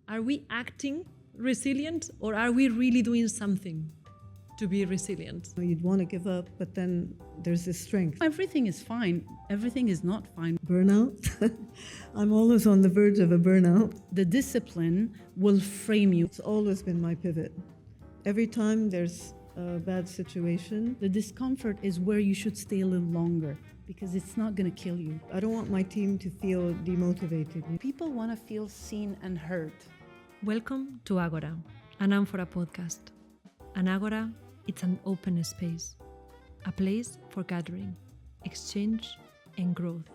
Are we acting resilient, or are we really doing something to be resilient? You'd want to give up, but then there's this strength. Everything is fine. Everything is not fine. Burnout. I'm always on the verge of a burnout. The discipline will frame you. It's always been my pivot. Every time there's a bad situation, The discomfort is where you should stay a little longer because it's not going to kill you. I don't want my team to feel demotivated. People want to feel seen and heard. Welcome to AGORA, an Amphora Podcast. An AGORA, it's an open space, a place for gathering, exchange, and growth.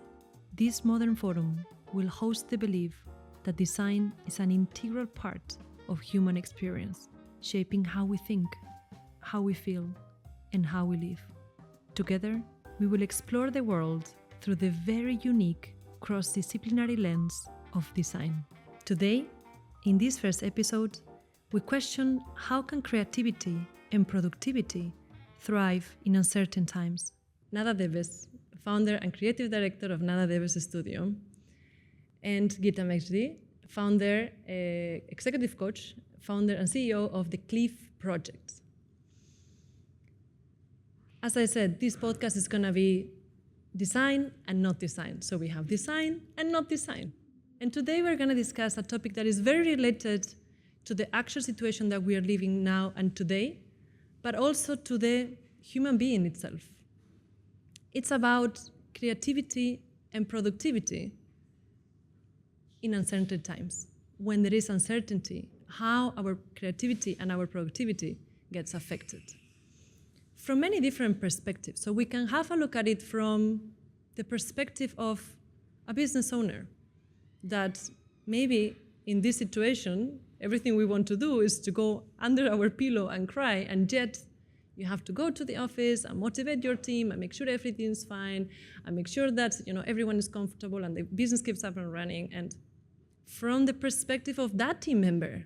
This modern forum will host the belief that design is an integral part of human experience, shaping how we think, how we feel, and how we live. Together, we will explore the world through the very unique cross-disciplinary lens of design. Today, in this first episode, we question how can creativity and productivity thrive in uncertain times. Nada Debs, founder and creative director of Nada Debs Studio, and Ghita Mejdi, founder, executive coach, founder and CEO of the Kliff project. As I said, this podcast is going to be design and not design. So we have design and not design. And today we're going to discuss a topic that is very related to the actual situation that we are living now and today, but also to the human being itself. It's about creativity and productivity in uncertain times. When there is uncertainty, how our creativity and our productivity gets affected. From many different perspectives. So we can have a look at it from the perspective of a business owner, that maybe in this situation, everything we want to do is to go under our pillow and cry, and yet you have to go to the office and motivate your team and make sure everything's fine and make sure that everyone is comfortable and the business keeps up and running. And from the perspective of that team member,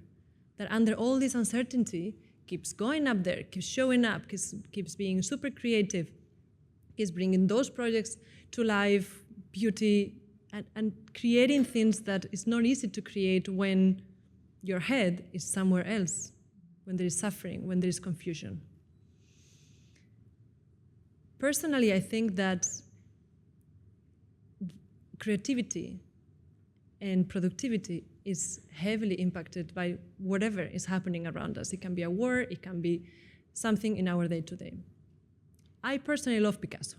that under all this uncertainty keeps going up there, keeps showing up, keeps being super creative, keeps bringing those projects to life, beauty, and creating things that is not easy to create when your head is somewhere else, when there is suffering, when there is confusion. Personally, I think that creativity and productivity is heavily impacted by whatever is happening around us. It can be a war, it can be something in our day-to-day. I personally love Picasso.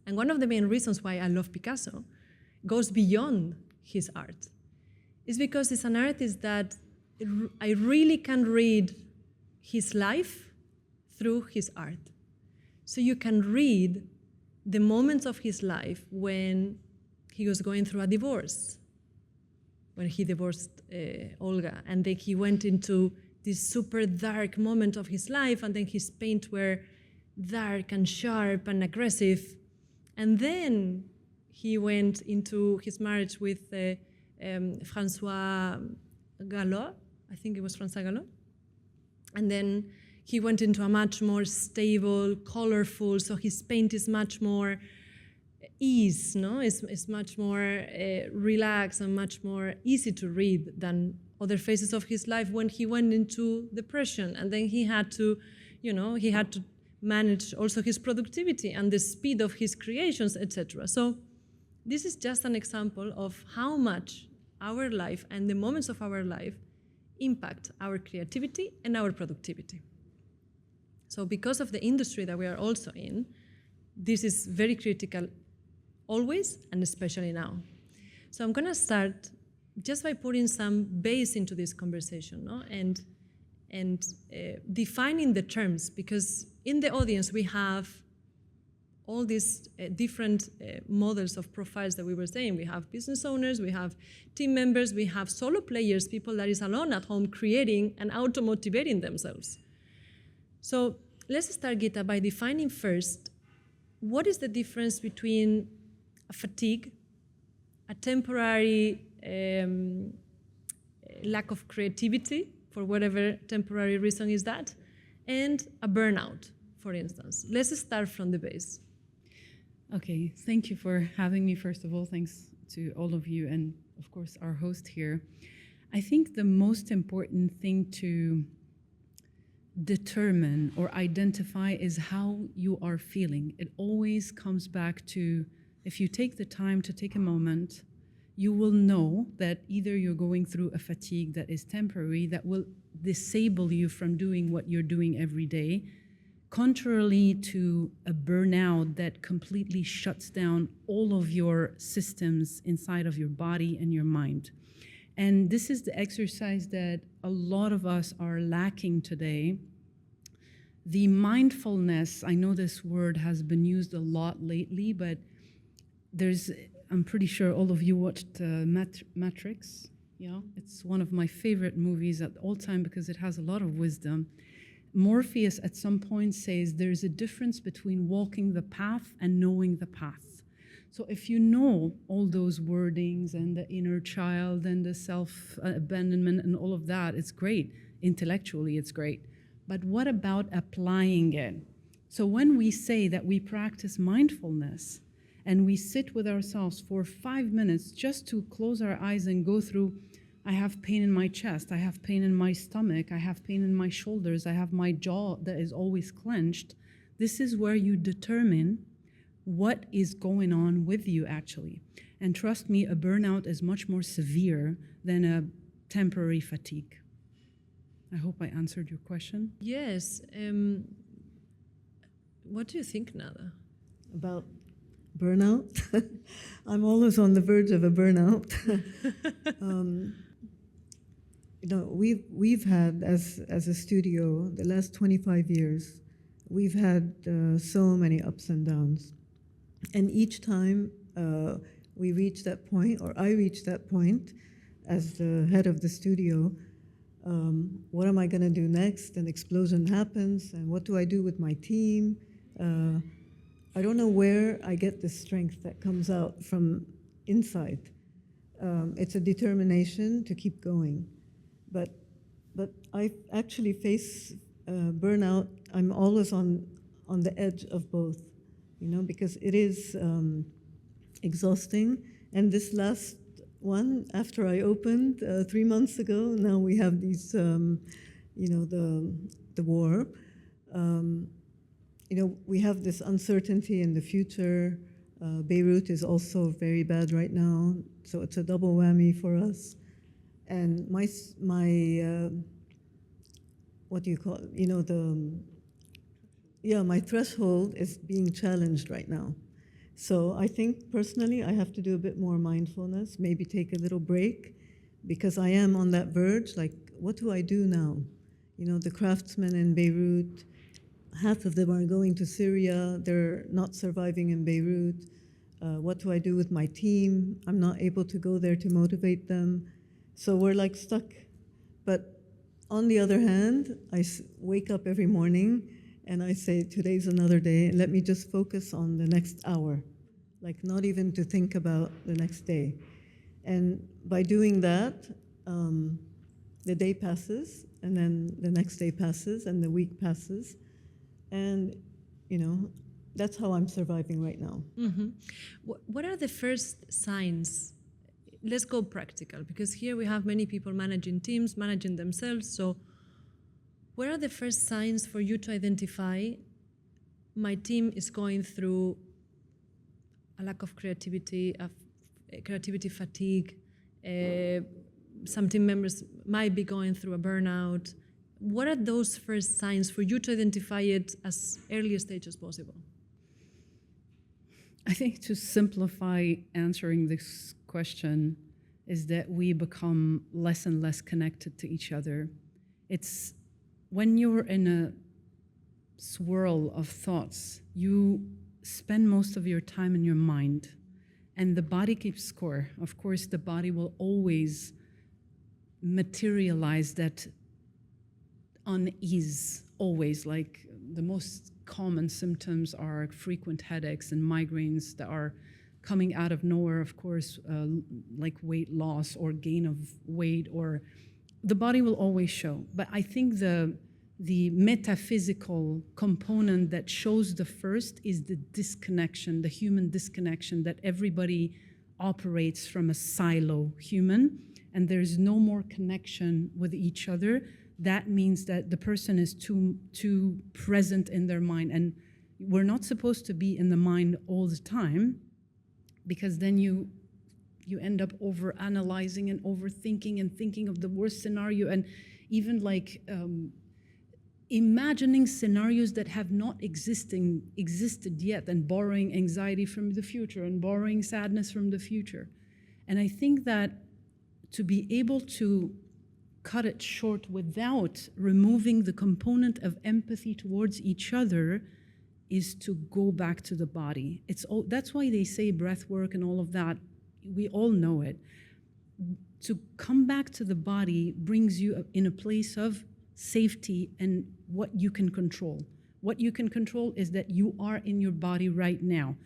And one of the main reasons why I love Picasso goes beyond his art. It's because it's an artist that I really can read his life through his art. So you can read the moments of his life when he was going through a divorce, when he divorced Olga, and then he went into this super dark moment of his life, and then his paints were dark and sharp and aggressive. And then he went into his marriage with François Gallo, I think it was François Gallo. And then he went into a much more stable, colorful, so his paint is much more ease, no? It's much more relaxed and much more easy to read than other phases of his life when he went into depression. And then he had to, he had to manage also his productivity and the speed of his creations, etc. So this is just an example of how much our life and the moments of our life impact our creativity and our productivity. So because of the industry that we are also in, this is very critical always and especially now. So I'm going to start just by putting some base into this conversation, no? and defining the terms, because in the audience we have all these different models of profiles that we were saying. We have business owners, we have team members, we have solo players, people that is alone at home creating and auto-motivating themselves. So let's start, Ghita, by defining first, what is the difference between a fatigue, a temporary lack of creativity, for whatever temporary reason is that, and a burnout, for instance. Let's start from the base. Okay, thank you for having me, first of all. Thanks to all of you and, of course, our host here. I think the most important thing to determine or identify is how you are feeling. It always comes back to, if you take the time to take a moment, you will know that either you're going through a fatigue that is temporary, that will disable you from doing what you're doing every day, contrarily to a burnout that completely shuts down all of your systems inside of your body and your mind. And this is the exercise that a lot of us are lacking today. The mindfulness, I know this word has been used a lot lately, but I'm pretty sure all of you watched Matrix. Yeah, it's one of my favorite movies at all time because it has a lot of wisdom. Morpheus at some point says there's a difference between walking the path and knowing the path. So if you know all those wordings and the inner child and the self-abandonment and all of that, it's great. Intellectually, it's great. But what about applying it? So when we say that we practice mindfulness and we sit with ourselves for 5 minutes just to close our eyes and go through, I have pain in my chest, I have pain in my stomach, I have pain in my shoulders, I have my jaw that is always clenched. This is where you determine what is going on with you actually. And trust me, a burnout is much more severe than a temporary fatigue. I hope I answered your question. Yes. What do you think, Nada? About burnout? I'm always on the verge of a burnout. We've had, as a studio, the last 25 years, we've had so many ups and downs. And each time we reach that point, or I reach that point as the head of the studio, what am I going to do next? An explosion happens, and what do I do with my team? I don't know where I get the strength that comes out from inside. It's a determination to keep going. But I actually face burnout. I'm always on the edge of both. Because it is exhausting. And this last one, after I opened 3 months ago, now we have these, the war. We have this uncertainty in the future. Beirut is also very bad right now, so it's a double whammy for us. And my what do you call it? My threshold is being challenged right now. So I think personally I have to do a bit more mindfulness, maybe take a little break, because I am on that verge, like, what do I do now? The craftsmen in Beirut, half of them are going to Syria, they're not surviving in Beirut. What do I do with my team? I'm not able to go there to motivate them. So we're like stuck. But on the other hand, I wake up every morning and I say, today's another day, and let me just focus on the next hour, like not even to think about the next day. And by doing that, the day passes, and then the next day passes, and the week passes. And, that's how I'm surviving right now. Mm-hmm. What are the first signs? Let's go practical, because here we have many people managing teams, managing themselves. So what are the first signs for you to identify my team is going through a lack of creativity, creativity fatigue, some team members might be going through a burnout? What are those first signs for you to identify it as early a stage as possible? I think to simplify answering this question is that we become less and less connected to each other. It's when you're in a swirl of thoughts, you spend most of your time in your mind, and the body keeps score. Of course, the body will always materialize that unease, always. Like the most common symptoms are frequent headaches and migraines that are coming out of nowhere, of course, like weight loss or gain of weight, or the body will always show. But I think the metaphysical component that shows the first is the disconnection, the human disconnection, that everybody operates from a silo human, and there's no more connection with each other, that means that the person is too present in their mind. And we're not supposed to be in the mind all the time, because then you end up over analyzing and overthinking and thinking of the worst scenario, and even like imagining scenarios that have not existed yet, and borrowing anxiety from the future and borrowing sadness from the future. And I think that to be able to cut it short without removing the component of empathy towards each other is to go back to the body. That's why they say breath work and all of that. We all know it. To come back to the body brings you in a place of safety and what you can control. What you can control is that you are in your body right now.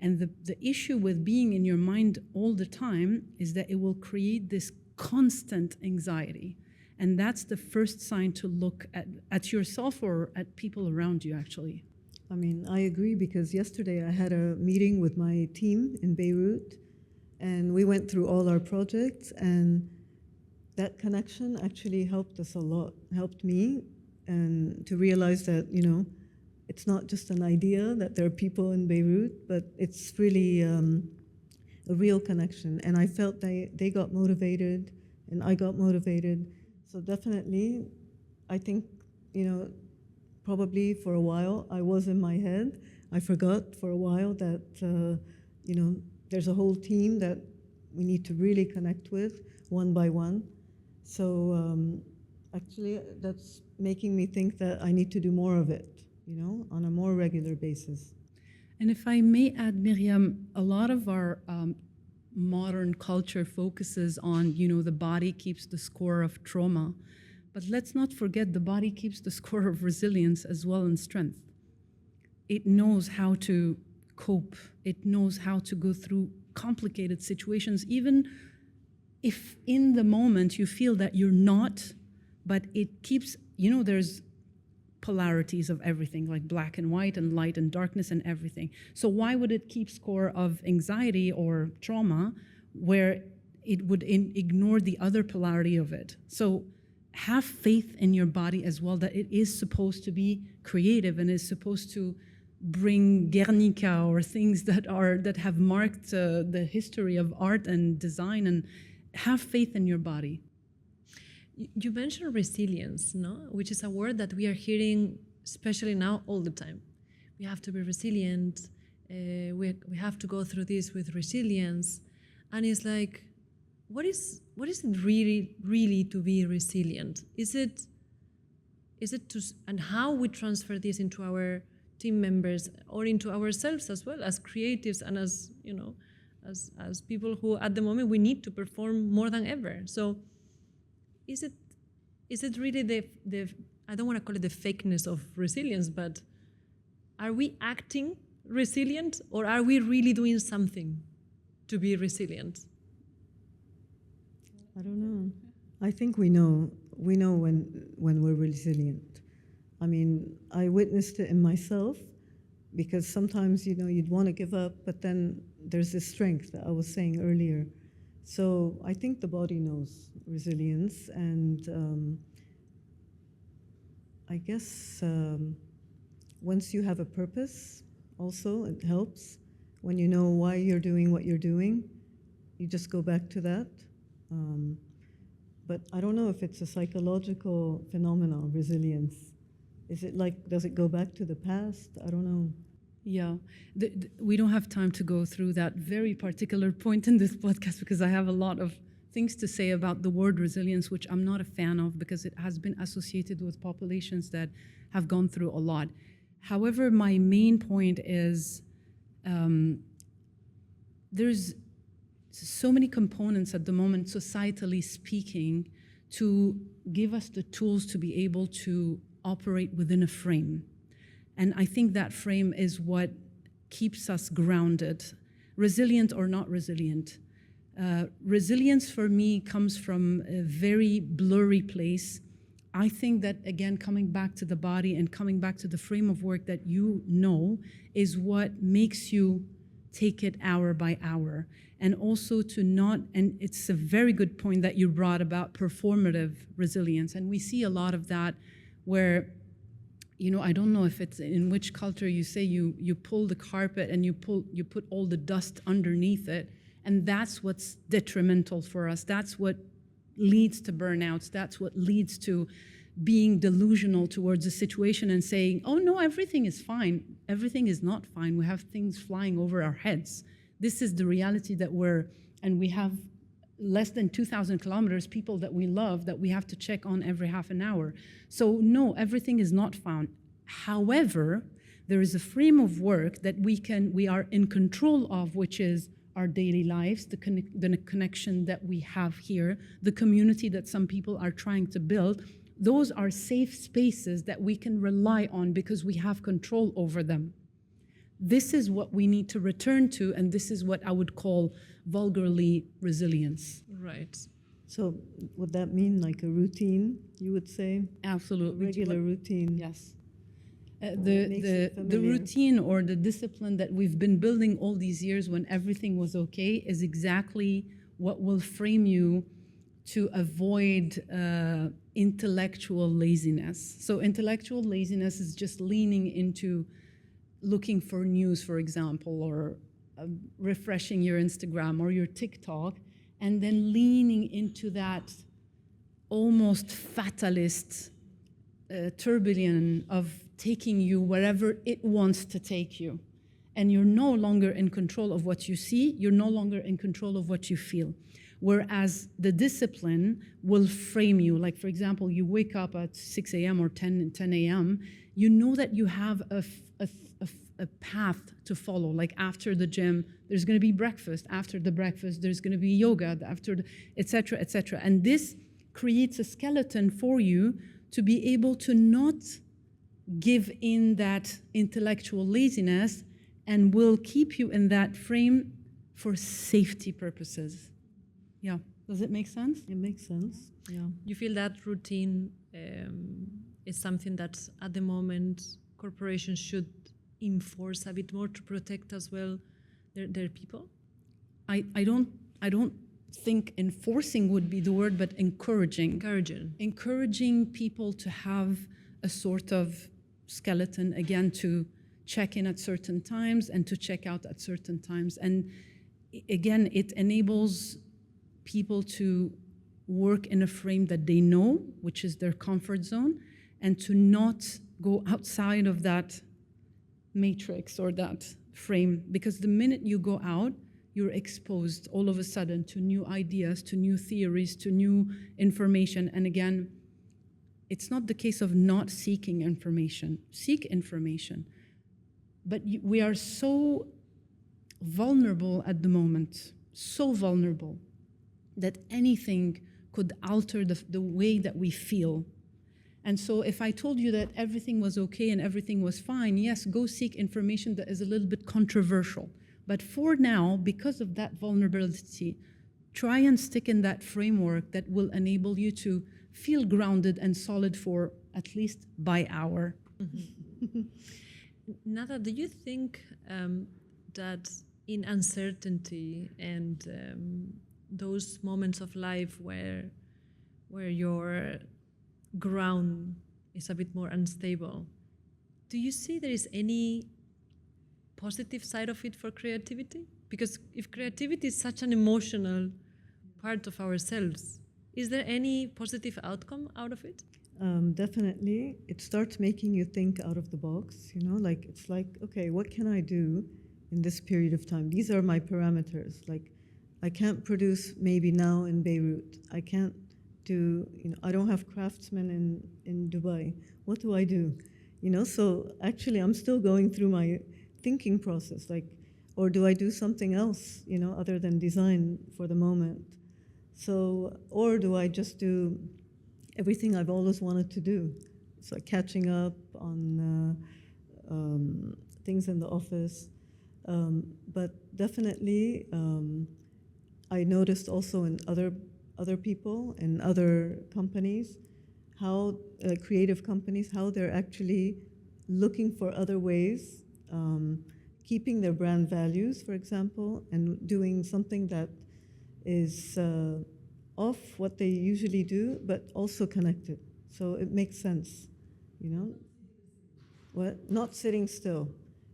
And the issue with being in your mind all the time is that it will create this constant anxiety. And that's the first sign to look at yourself or at people around you, actually. I mean, I agree, because yesterday I had a meeting with my team in Beirut, and we went through all our projects, and that connection actually helped us a lot, helped me, and to realize that, it's not just an idea that there are people in Beirut, but it's really a real connection. And I felt they got motivated, and I got motivated. So definitely, I think, probably for a while, I was in my head. I forgot for a while that, there's a whole team that we need to really connect with one by one. So actually, that's making me think that I need to do more of it, on a more regular basis. And if I may add, Miriam, a lot of our modern culture focuses on, the body keeps the score of trauma. But let's not forget the body keeps the score of resilience as well, and strength. It knows how to cope. It knows how to go through complicated situations, even if in the moment you feel that you're not, but it keeps, there's polarities of everything, like black and white and light and darkness and everything. So why would it keep score of anxiety or trauma where it would ignore the other polarity of it? So have faith in your body as well, that it is supposed to be creative and is supposed to bring Guernica or things that have marked the history of art and design, and have faith in your body. You mentioned resilience, no? Which is a word that we are hearing, especially now, all the time. We have to be resilient. We have to go through this with resilience, and it's like, what is it really to be resilient? Is it to, and how we transfer this into our team members or into ourselves as well, as creatives and as as people who at the moment we need to perform more than ever. So is it really the I don't want to call it the fakeness of resilience, but are we acting resilient, or are we really doing something to be resilient? I don't know. I think we know when we're resilient. I mean, I witnessed it in myself, because sometimes, you'd want to give up, but then there's this strength that I was saying earlier. So I think the body knows resilience, and I guess once you have a purpose, also, it helps. When you know why you're doing what you're doing, you just go back to that. But I don't know if it's a psychological phenomenon, resilience. Is it like, does it go back to the past? I don't know. Yeah, we don't have time to go through that very particular point in this podcast, because I have a lot of things to say about the word resilience, which I'm not a fan of, because it has been associated with populations that have gone through a lot. However, my main point is there's so many components at the moment, societally speaking, to give us the tools to be able to operate within a frame. And I think that frame is what keeps us grounded, resilient or not resilient. Resilience for me comes from a very blurry place. I think that, again, coming back to the body and coming back to the frame of work that is what makes you take it hour by hour. And also to not, and it's a very good point that you brought about performative resilience. And we see a lot of that where, you know, I don't know if it's in which culture you say you pull the carpet and you put all the dust underneath it. And that's what's detrimental for us. That's what leads to burnouts. That's what leads to being delusional towards a situation and saying, oh no, everything is fine. Everything is not fine. We have things flying over our heads. This is the reality that and we have less than 2,000 kilometers, people that we love, that we have to check on every half an hour. So no, everything is not fine. However, there is a frame of work that we are in control of, which is our daily lives, the connection that we have here, the community that some people are trying to build. Those are safe spaces that we can rely on because we have control over them. This is what we need to return to, and this is what I would call vulgarly resilience. Right. So would that mean like a routine, you would say? Absolutely. Regular routine. Yes. The routine or the discipline that we've been building all these years when everything was okay is exactly what will frame you to avoid intellectual laziness. So intellectual laziness is just leaning into looking for news, for example, or refreshing your Instagram or your TikTok, and then leaning into that almost fatalist tourbillon of taking you wherever it wants to take you. And you're no longer in control of what you see, you're no longer in control of what you feel. Whereas the discipline will frame you. Like, for example, you wake up at 6 a.m. or 10 a.m., you know that you have a path to follow. Like after the gym, there's going to be breakfast. After the breakfast, there's going to be yoga, et cetera, et cetera. And this creates a skeleton for you to be able to not give in that intellectual laziness and will keep you in that frame for safety purposes. Yeah, does it make sense? It makes sense, yeah. You feel that routine is something that at the moment corporations should enforce a bit more to protect as well their people? I don't think enforcing would be the word, but encouraging. Encouraging people to have a sort of skeleton, again, to check in at certain times and to check out at certain times. And again, it enables people to work in a frame that they know, which is their comfort zone, and to not go outside of that matrix or that frame, because the minute you go out, you're exposed all of a sudden to new ideas, to new theories, to new information. And again, it's not the case of not seeking information. Seek information. But we are so vulnerable at the moment, so vulnerable, that anything could alter the way that we feel. And so if I told you that everything was okay and everything was fine, yes, go seek information that is a little bit controversial. But for now, because of that vulnerability, try and stick in that framework that will enable you to feel grounded and solid for at least by hour. Mm-hmm. Nada, do you think that in uncertainty and those moments of life where your ground is a bit more unstable, do you see there is any positive side of it for creativity? Because if creativity is such an emotional part of ourselves, is there any positive outcome out of it? Definitely. It starts making you think out of the box, you know, like it's like, okay, what can I do in this period of time? These are my parameters. Like, I can't produce maybe now in Beirut. I can't do, you know, I don't have craftsmen in Dubai. What do I do? You know, so actually I'm still going through my thinking process, like, or do I do something else, you know, other than design for the moment? So, or do I just do everything I've always wanted to do? So catching up on things in the office. But definitely, I noticed also in other people and other companies, how creative companies, how they're actually looking for other ways, keeping their brand values, for example, and doing something that is off what they usually do, but also connected. So it makes sense, you know? What? Not sitting still.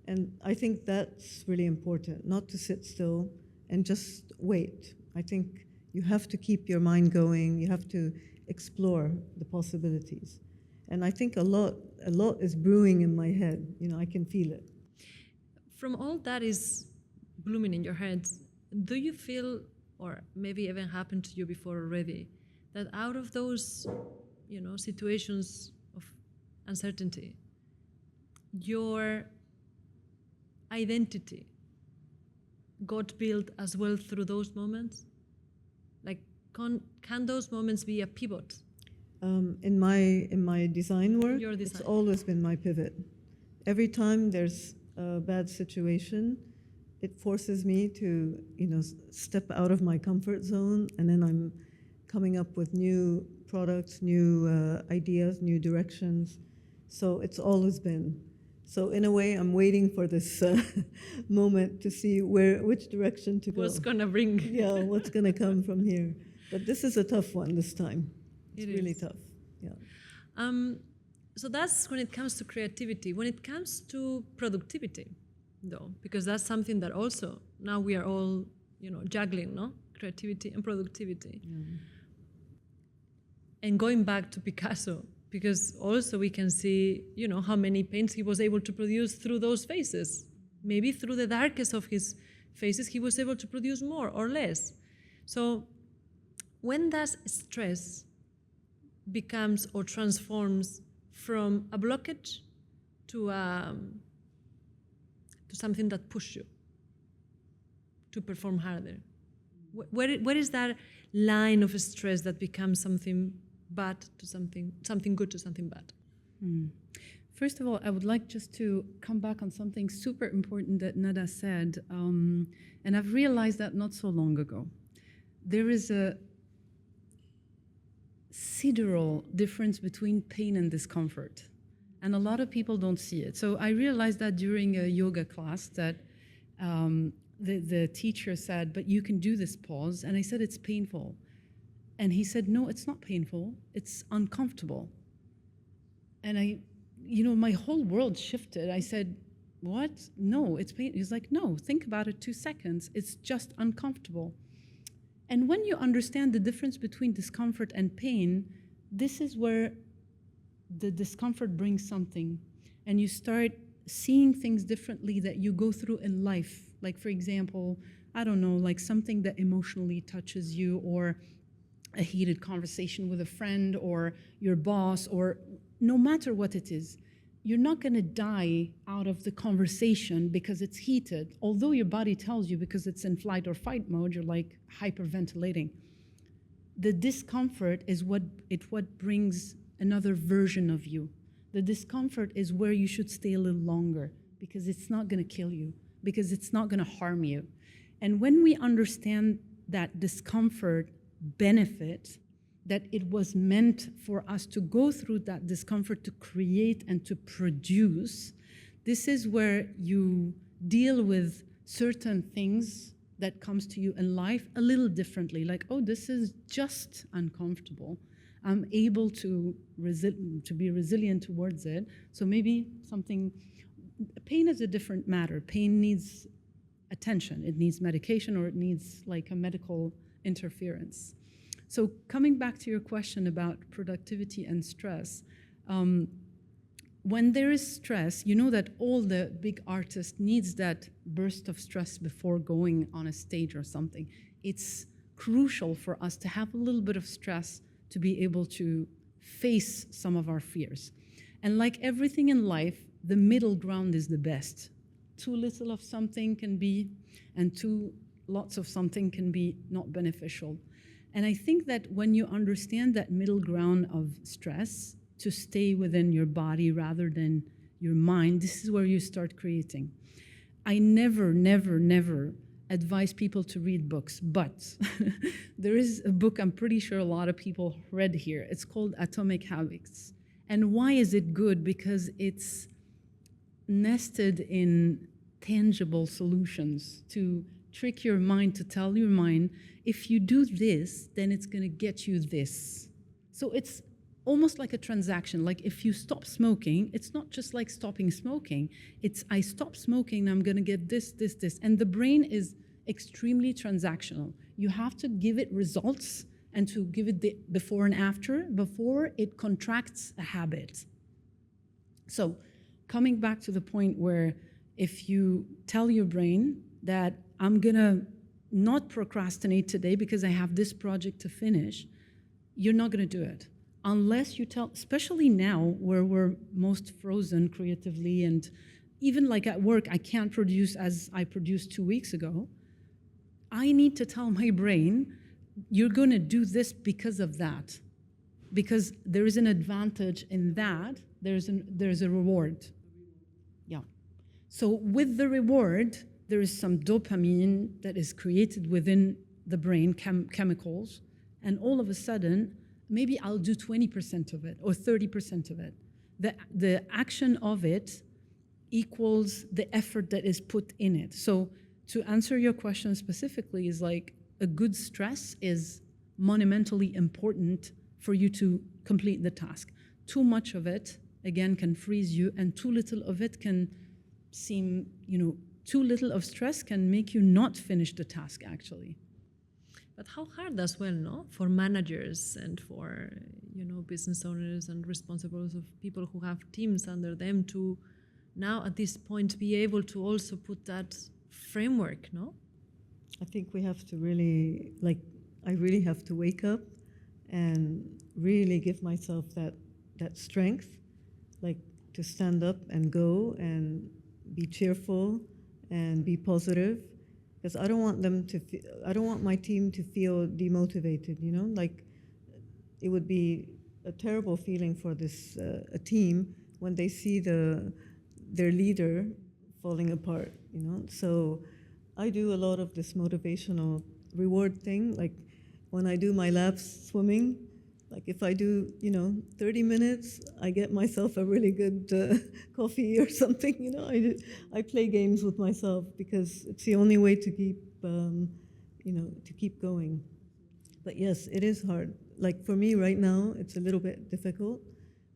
And I think that's really important, not to sit still and just wait. I think you have to keep your mind going. You have to explore the possibilities. And I think a lot is brewing in my head. You know, I can feel it. From all that is blooming in your head, do you feel, or maybe even happened to you before already, that out of those, you know, situations of uncertainty, your identity got built as well through those moments? Like, can those moments be a pivot? In my design work, Your design. it's always been my pivot. Every time there's a bad situation, it forces me to, you know, step out of my comfort zone, and then I'm coming up with new products, new ideas, new directions. So it's always been. So in a way, I'm waiting for this moment to see which direction to go. What's gonna bring? Yeah, what's gonna come from here? But this is a tough one this time. It's really tough. Yeah. So that's when it comes to creativity. When it comes to productivity, though, because that's something that also now we are all, you know, juggling, no? Creativity and productivity. Yeah. And going back to Picasso, because also we can see, you know, how many paints he was able to produce through those phases. Maybe through the darkest of his phases, he was able to produce more or less. So when does stress becomes or transforms from a blockage to something that pushes you to perform harder? Where is that line of stress that becomes something bad to something good to something bad? First of all, I would like just to come back on something super important that Nada said, and I've realized that not so long ago. There is a sidereal difference between pain and discomfort, and a lot of people don't see it. So I realized that during a yoga class that the teacher said, but you can do this pause, and I said it's painful. And he said, no, it's not painful, it's uncomfortable. And my whole world shifted. I said, what? No, it's painful. He's like, no, think about it 2 seconds. It's just uncomfortable. And when you understand the difference between discomfort and pain, this is where the discomfort brings something. And you start seeing things differently that you go through in life. Like, for example, I don't know, like something that emotionally touches you, or a heated conversation with a friend or your boss, or no matter what it is, you're not going to die out of the conversation because it's heated, although your body tells you, because it's in flight or fight mode, you're like hyperventilating. The discomfort is what brings another version of you. The discomfort is where you should stay a little longer, because it's not going to kill you, because it's not going to harm you. And when we understand that discomfort benefit, that it was meant for us to go through that discomfort to create and to produce, this is where you deal with certain things that comes to you in life a little differently. Like, oh, this is just uncomfortable. I'm able to be resilient towards it. So maybe pain is a different matter. Pain needs attention. It needs medication, or it needs like a medical interference. So coming back to your question about productivity and stress, when there is stress, you know that all the big artists needs that burst of stress before going on a stage or something. It's crucial for us to have a little bit of stress to be able to face some of our fears. And like everything in life, the middle ground is the best. Too little of something can be, and too lots of something can be not beneficial. And I think that when you understand that middle ground of stress, to stay within your body rather than your mind, this is where you start creating. I never advise people to read books, but there is a book I'm pretty sure a lot of people read here. It's called Atomic Habits. And why is it good? Because it's nested in tangible solutions to trick your mind, to tell your mind, if you do this, then it's going to get you this. So it's almost like a transaction. Like if you stop smoking, it's not just like stopping smoking. It's I stop smoking, I'm going to get this, this, this. And the brain is extremely transactional. You have to give it results and to give it the before and after before it contracts a habit. So coming back to the point where if you tell your brain that I'm going to not procrastinate today because I have this project to finish, you're not going to do it. Unless you tell, especially now where we're most frozen creatively, and even like at work, I can't produce as I produced 2 weeks ago. I need to tell my brain, you're going to do this because of that. Because there is an advantage in that, there's a reward. Yeah. So with the reward, there is some dopamine that is created within the brain, chemicals, and all of a sudden, maybe I'll do 20% of it or 30% of it. The action of it equals the effort that is put in it. So to answer your question specifically is like a good stress is monumentally important for you to complete the task. Too much of it, again, can freeze you, and too little of it can seem, too little of stress can make you not finish the task, actually. But how hard as well, no? For managers and for, business owners and responsibles of people who have teams under them to now at this point be able to also put that framework, no? I think we have to really, I really have to wake up and really give myself that strength, to stand up and go and be cheerful and be positive, because I don't want I don't want my team to feel demotivated. It would be a terrible feeling for this a team when they see their leader falling apart. So I do a lot of this motivational reward thing, like when I do my laps swimming. If I do, 30 minutes, I get myself a really good coffee or something. I play games with myself because it's the only way to keep, to keep going. But yes, it is hard. For me right now, it's a little bit difficult.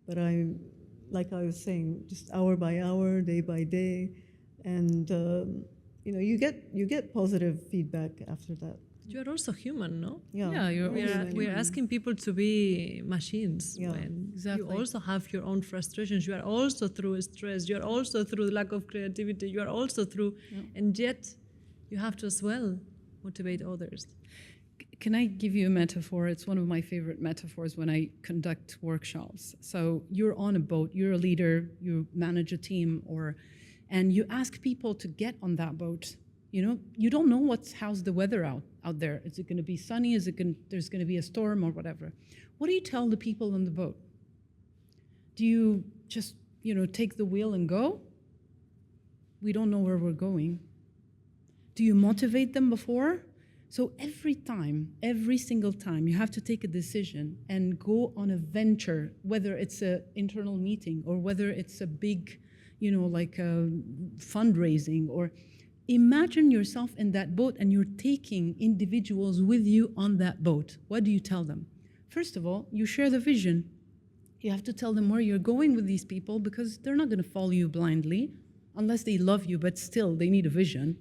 But like I was saying, just hour by hour, day by day, and you get positive feedback after that. You are also human, no? Yeah, we are asking people to be machines. Yeah, when exactly. You also have your own frustrations. You are also through stress. You are also through lack of creativity. You are also through, and yet you have to as well motivate others. Can I give you a metaphor? It's one of my favorite metaphors when I conduct workshops. So you're on a boat, you're a leader, you manage a team, and you ask people to get on that boat. You don't know how's the weather out there. Is it going to be sunny? There's going to be a storm or whatever? What do you tell the people on the boat? Do you just, take the wheel and go? We don't know where we're going. Do you motivate them before? So every single time, you have to take a decision and go on a venture, whether it's an internal meeting or whether it's a big, like a fundraising, or imagine yourself in that boat and you're taking individuals with you on that boat. What do you tell them? First of all, you share the vision. You have to tell them where you're going with these people, because they're not going to follow you blindly unless they love you, but still they need a vision.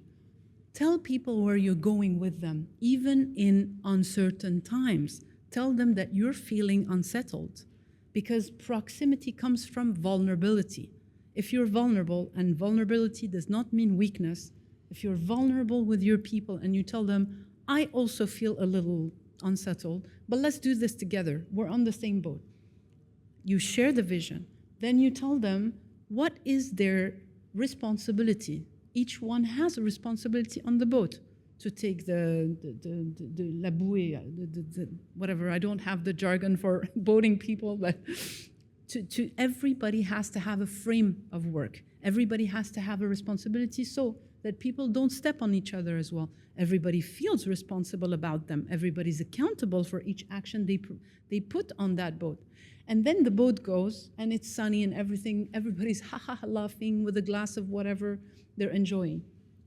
Tell people where you're going with them, even in uncertain times. Tell them that you're feeling unsettled, because proximity comes from vulnerability. If you're vulnerable, and vulnerability does not mean weakness, if you're vulnerable with your people and you tell them, I also feel a little unsettled, but let's do this together. We're on the same boat. You share the vision. Then you tell them what is their responsibility. Each one has a responsibility on the boat to take the la bouée, whatever. I don't have the jargon for boating people, but everybody has to have a frame of work. Everybody has to have a responsibility. So that people don't step on each other as well. Everybody feels responsible about them. Everybody's accountable for each action they put on that boat. And then the boat goes, and it's sunny and everything. Everybody's ha laughing with a glass of whatever they're enjoying.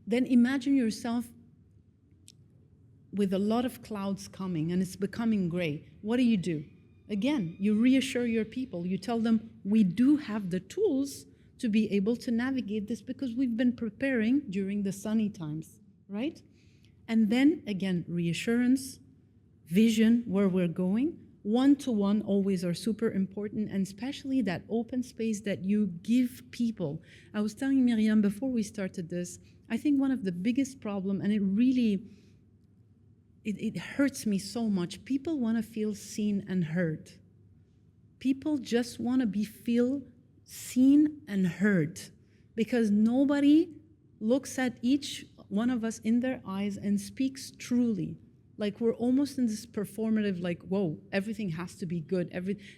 Then imagine yourself with a lot of clouds coming, and it's becoming gray. What do? Again, you reassure your people. You tell them, we do have the tools to be able to navigate this because we've been preparing during the sunny times, right? And then, again, reassurance, vision, where we're going. One-to-one always are super important, and especially that open space that you give people. I was telling Miriam before we started this, I think one of the biggest problem, and it really, it hurts me so much. People want to feel seen and heard. People just want to feel seen and heard because nobody looks at each one of us in their eyes and speaks truly. Like we're almost in this performative, like, whoa, everything has to be good,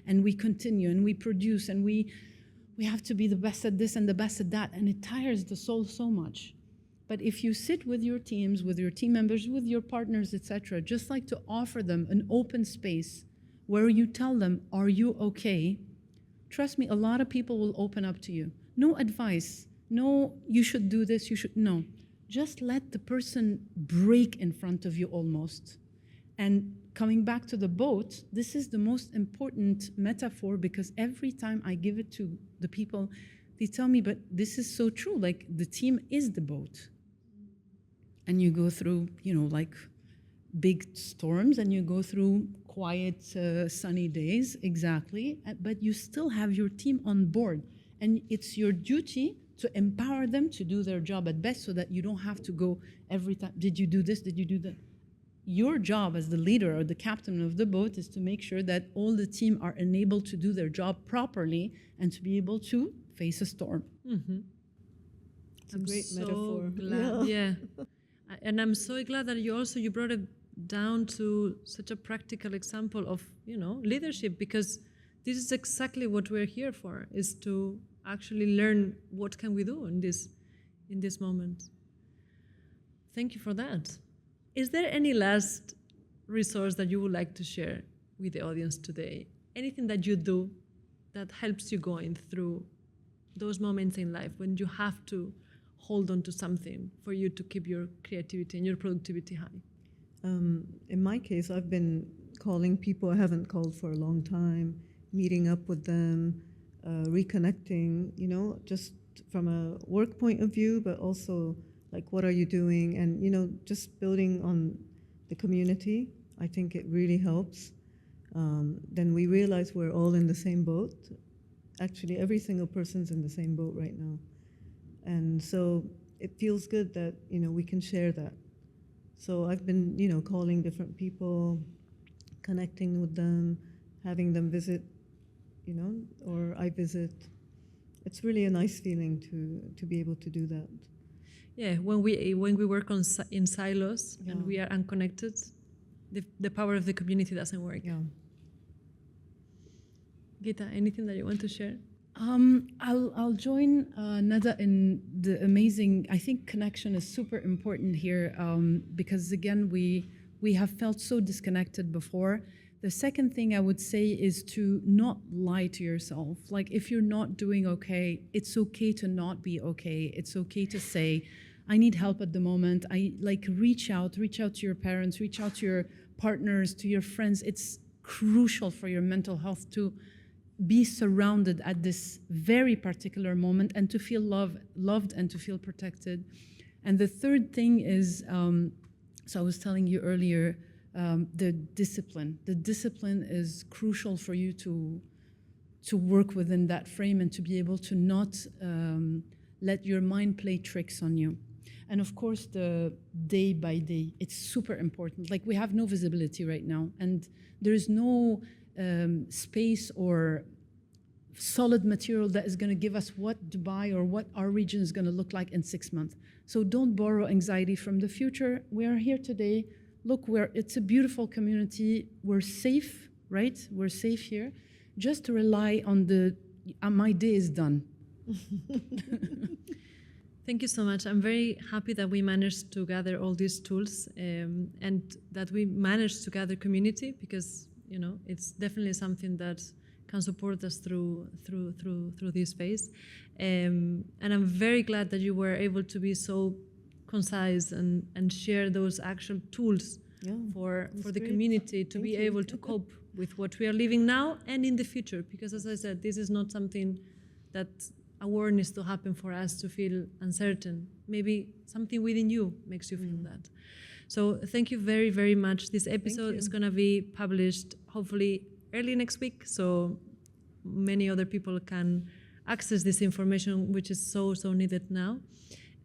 and we continue and we produce and we have to be the best at this and the best at that, and it tires the soul so much. But if you sit with your teams, with your team members, with your partners, etc., just like to offer them an open space where you tell them, are you okay? Trust me, a lot of people will open up to you. No advice, no, you should do this, no. Just let the person break in front of you almost. And coming back to the boat, this is the most important metaphor because every time I give it to the people, they tell me, but this is so true, like the team is the boat. And you go through, like big storms and you go through quiet, sunny days, exactly, but you still have your team on board. And it's your duty to empower them to do their job at best so that you don't have to go every time, did you do this, did you do that? Your job as the leader or the captain of the boat is to make sure that all the team are enabled to do their job properly and to be able to face a storm. Mm-hmm. It's a great metaphor. Glad, yeah. And I'm so glad that you brought it down to such a practical example of, leadership, because this is exactly what we're here for, is to actually learn what can we do in this moment. Thank you for that. Is there any last resource that you would like to share with the audience today? Anything that you do that helps you going through those moments in life when you have to hold on to something for you to keep your creativity and your productivity high? In my case, I've been calling people I haven't called for a long time, meeting up with them, reconnecting, just from a work point of view, but also like, what are you doing? And, just building on the community, I think it really helps. Then we realize we're all in the same boat. Actually, every single person's in the same boat right now. And so it feels good that, we can share that. So I've been, calling different people, connecting with them, having them visit, or I visit. It's really a nice feeling to be able to do that. Yeah, when we work in silos and we are unconnected, the power of the community doesn't work. Yeah. Ghita, anything that you want to share? I'll join Nada in the amazing, I think connection is super important here because again, we have felt so disconnected before. The second thing I would say is to not lie to yourself. Like if you're not doing okay, it's okay to not be okay. It's okay to say, I need help at the moment. Reach out to your parents, reach out to your partners, to your friends. It's crucial for your mental health to be surrounded at this very particular moment and to feel loved and to feel protected. And the third thing is, so I was telling you earlier, the discipline. The discipline is crucial for you to work within that frame and to be able to not let your mind play tricks on you. And of course, the day by day, it's super important. Like we have no visibility right now, and there's no space or solid material that is going to give us what Dubai or what our region is going to look like in 6 months. So don't borrow anxiety from the future. We are here today. Look, it's a beautiful community. We're safe, right? We're safe here. Just to rely on my day is done. Thank you so much. I'm very happy that we managed to gather all these tools and that we managed to gather community, because it's definitely something that can support us through this phase. And I'm very glad that you were able to be so concise and share those actual tools for the community to be able to cope with what we are living now and in the future. Because as I said, this is not something that awareness to happen for us to feel uncertain. Maybe something within you makes you feel that. So thank you very, very much. This episode is going to be published hopefully early next week, so many other people can access this information, which is so needed now.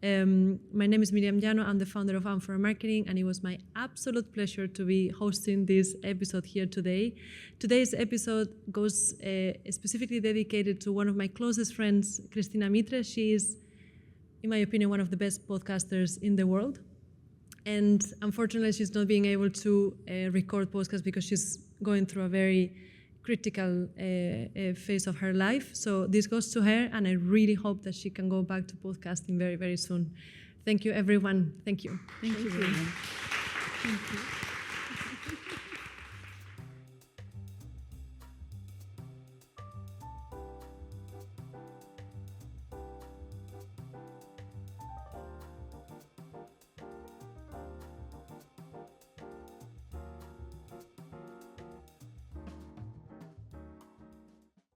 My name is Miriam Llano. I'm the founder of Amphora Marketing, and it was my absolute pleasure to be hosting this episode here today. Today's episode goes specifically dedicated to one of my closest friends, Cristina Mitre. She is, in my opinion, one of the best podcasters in the world. And unfortunately, she's not being able to record podcasts because she's going through a very critical phase of her life. So this goes to her, and I really hope that she can go back to podcasting very, very soon. Thank you, everyone. Thank you. Thank you. Thank you.